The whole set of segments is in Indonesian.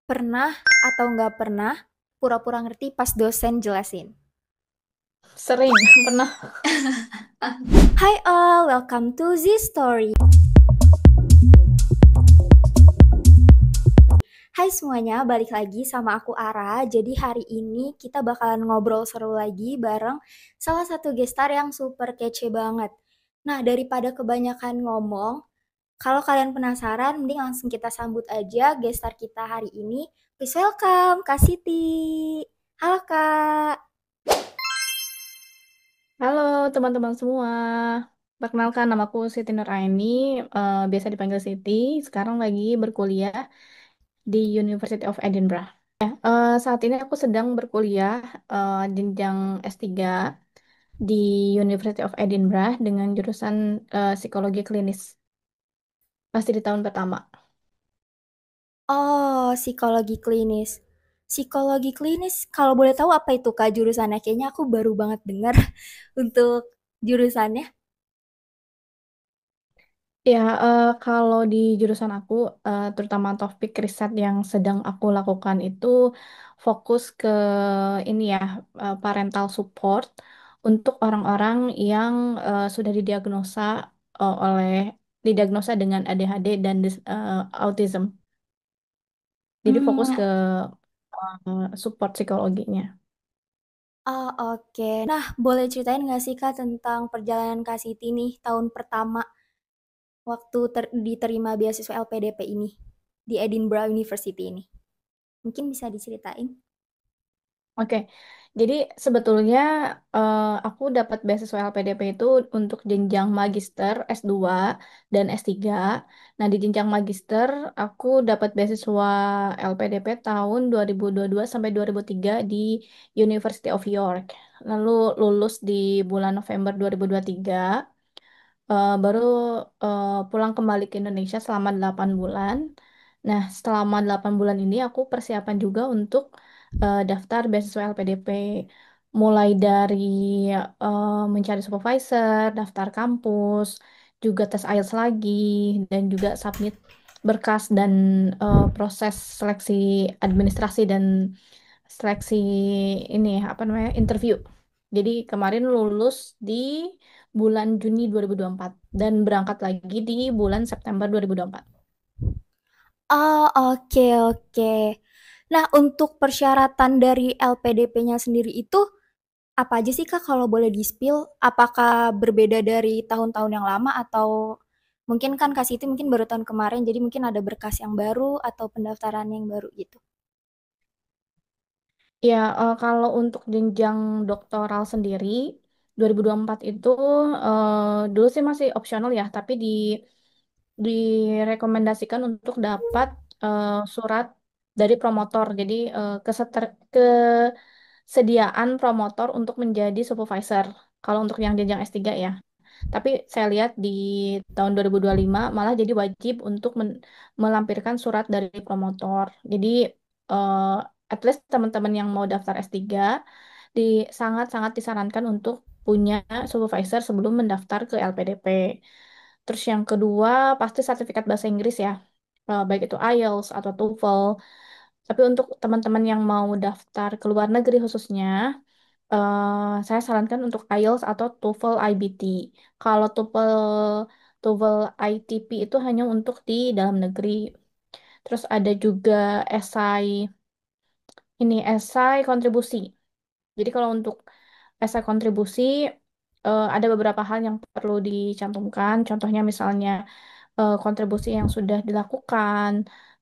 Pernah atau nggak pernah pura-pura ngerti pas dosen jelasin? Sering, pernah. Hi all, welcome to this story. Hai semuanya, balik lagi sama aku Ara. Jadi hari ini kita bakalan ngobrol seru lagi bareng salah satu gestar yang super kece banget. Nah, daripada kebanyakan ngomong, kalau kalian penasaran, mending langsung kita sambut aja gestar kita hari ini. Please welcome Kak Siti. Halo Kak. Halo teman-teman semua. Perkenalkan, namaku Siti Nuraini, biasa dipanggil Siti. Sekarang lagi berkuliah di University of Edinburgh. Saat ini aku sedang berkuliah jenjang S3 di University of Edinburgh dengan jurusan psikologi klinis. Masih di tahun pertama. Oh, psikologi klinis. Psikologi klinis, kalau boleh tahu apa itu Kak jurusannya? Kayaknya aku baru banget dengar untuk jurusannya. Ya, kalau di jurusan aku, terutama topik riset yang sedang aku lakukan itu fokus ke ini ya, parental support untuk orang-orang yang sudah didiagnosa dengan ADHD dan autism. Jadi fokus Hmm, ke support psikologinya. oh oke. Nah, boleh ceritain nggak sih Kak tentang perjalanan Kak Siti nih tahun pertama waktu diterima beasiswa LPDP ini di Edinburgh University ini? Mungkin bisa diceritain? Oke, jadi sebetulnya aku dapat beasiswa LPDP itu untuk jenjang magister S2 dan S3. Nah, di jenjang magister aku dapat beasiswa LPDP tahun 2022 sampai 2003 di University of York. Lalu lulus di bulan November 2023. Baru pulang kembali ke Indonesia selama 8 bulan. Nah, selama 8 bulan ini aku persiapan juga untuk daftar beasiswa LPDP. Mulai dari mencari supervisor, daftar kampus, juga tes IELTS lagi, dan juga submit berkas dan proses seleksi administrasi dan seleksi ini apa namanya interview. Jadi kemarin lulus di bulan Juni 2024 dan berangkat lagi di bulan September 2024. Oh, oke oke. Nah, untuk persyaratan dari LPDP-nya sendiri itu apa aja sih Kak kalau boleh di-spill? Apakah berbeda dari tahun-tahun yang lama atau mungkin kan Kak Siti mungkin baru tahun kemarin jadi mungkin ada berkas yang baru atau pendaftaran yang baru gitu? Ya, kalau untuk jenjang doktoral sendiri 2024 itu dulu sih masih opsional ya, tapi direkomendasikan untuk dapat surat dari promotor. Jadi kesediaan promotor untuk menjadi supervisor. Kalau untuk yang jenjang S3 ya. Tapi saya lihat di tahun 2025 malah jadi wajib untuk melampirkan surat dari promotor. Jadi eh, at least teman-teman yang mau daftar S3 sangat-sangat disarankan untuk punya supervisor sebelum mendaftar ke LPDP. Terus yang kedua pasti sertifikat bahasa Inggris ya. Baik itu IELTS atau TOEFL. Tapi untuk teman-teman yang mau daftar ke luar negeri khususnya, saya sarankan untuk IELTS atau TOEFL IBT. Kalau TOEFL ITP itu hanya untuk di dalam negeri. Terus ada juga esai kontribusi. Jadi kalau untuk esai kontribusi ada beberapa hal yang perlu dicantumkan. Contohnya misalnya kontribusi yang sudah dilakukan,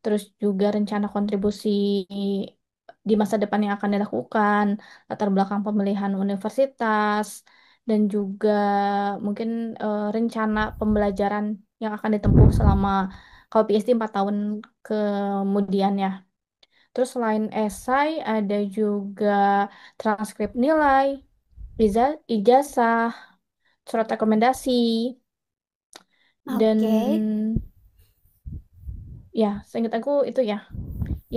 terus juga rencana kontribusi di masa depan yang akan dilakukan, latar belakang pemilihan universitas, dan juga mungkin rencana pembelajaran yang akan ditempuh selama kalau PhD 4 tahun kemudian ya. Terus selain esai ada juga transkrip nilai, ijazah, surat rekomendasi, dan Oke. ya, seingat aku itu ya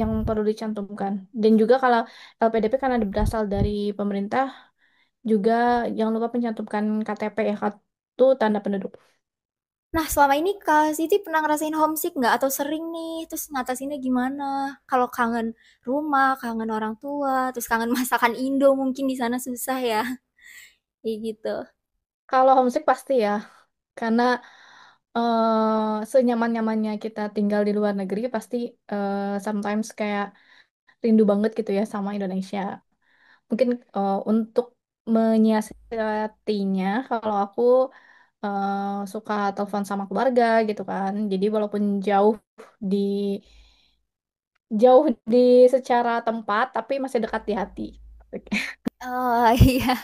yang perlu dicantumkan. Dan juga kalau LPDP karena berasal dari pemerintah, juga jangan lupa mencantumkan KTP ya, kartu tanda penduduk. Nah, selama ini Kak Siti pernah ngerasain homesick nggak? Atau sering nih, terus ngatasinnya gimana? Kalau kangen rumah, kangen orang tua, terus kangen masakan Indo mungkin di sana susah ya, kayak gitu. Kalau homesick pasti ya, karena senyaman-nyamannya kita tinggal di luar negeri pasti sometimes kayak rindu banget gitu ya sama Indonesia. Mungkin untuk menyiasatinya, kalau aku suka telepon sama keluarga gitu kan. Jadi walaupun di jauh di secara tempat, tapi masih dekat di hati. Oh iya,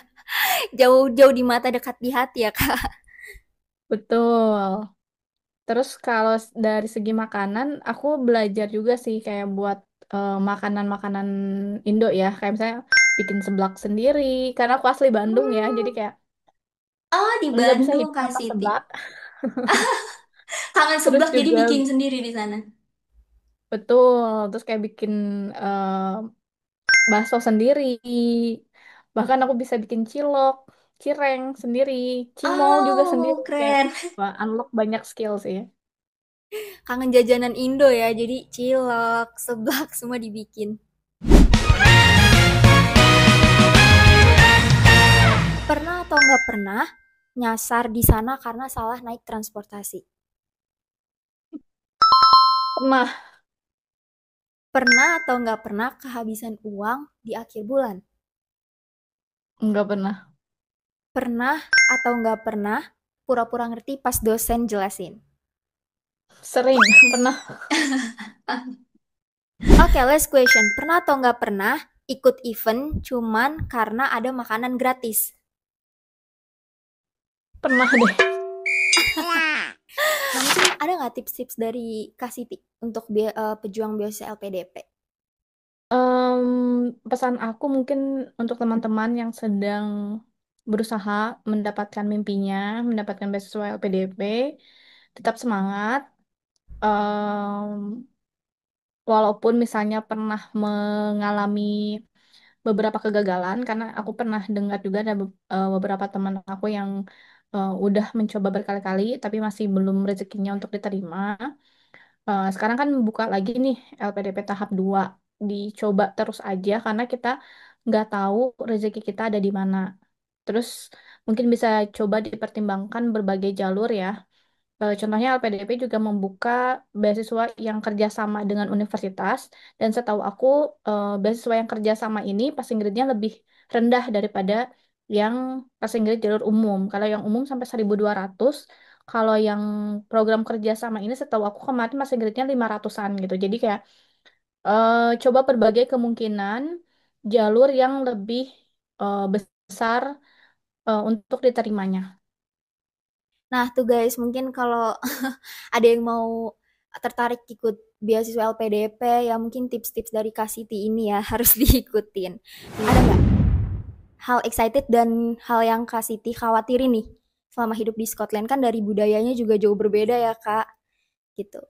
jauh-jauh di mata dekat di hati ya Kak. Betul. Terus kalau dari segi makanan, aku belajar juga sih kayak buat makanan-makanan Indo ya. Kayak misalnya bikin seblak sendiri. Karena aku asli Bandung ya, jadi Hmm. kayak Oh, di nggak bisa Bandung hidup Kak tanpa Siti. seblak. Kangen Terus seblak jadi juga bikin sendiri di sana. betul, terus kayak bikin bakso sendiri. Bahkan aku bisa bikin cilok, cireng sendiri, cimol juga sendiri. Oh, Kayak keren. wah, unlock banyak skill sih. Kangen jajanan Indo ya, jadi cilok, seblak semua dibikin. Pernah atau nggak pernah nyasar di sana karena salah naik transportasi? Pernah, Pernah atau nggak pernah kehabisan uang di akhir bulan? nggak pernah. Pernah atau nggak pernah pura-pura ngerti pas dosen jelasin? Sering, pernah, Oke, last question. Pernah atau nggak pernah ikut event cuman karena ada makanan gratis? pernah deh. Nah, mungkin ada nggak tips-tips dari Kak Siti untuk pejuang beasiswa LPDP? Em, Pesan aku mungkin untuk teman-teman yang sedang berusaha mendapatkan mimpinya, mendapatkan beasiswa LPDP, tetap semangat. Em, Walaupun misalnya pernah mengalami beberapa kegagalan, karena aku pernah dengar juga ada beberapa teman aku yang udah mencoba berkali-kali, tapi masih belum rezekinya untuk diterima. Sekarang kan buka lagi nih LPDP tahap 2. Dicoba terus aja karena kita nggak tahu rezeki kita ada di mana. Terus mungkin bisa coba dipertimbangkan berbagai jalur ya. Contohnya LPDP juga membuka beasiswa yang kerjasama dengan universitas, dan setahu aku beasiswa yang kerjasama ini passing grade-nya lebih rendah daripada yang passing grade jalur umum. Kalau yang umum sampai 1.200, kalau yang program kerjasama ini setahu aku kemarin passing grade-nya 500-an gitu. Jadi kayak coba berbagai kemungkinan jalur yang lebih besar untuk diterimanya. Nah, tuh guys, mungkin kalau ada yang mau tertarik ikut beasiswa LPDP, ya mungkin tips-tips dari Kak Siti ini ya harus diikutin. Ada nggak hal excited dan hal yang Kak Siti khawatirin nih selama hidup di Scotland? Kan dari budayanya juga jauh berbeda ya Kak, gitu.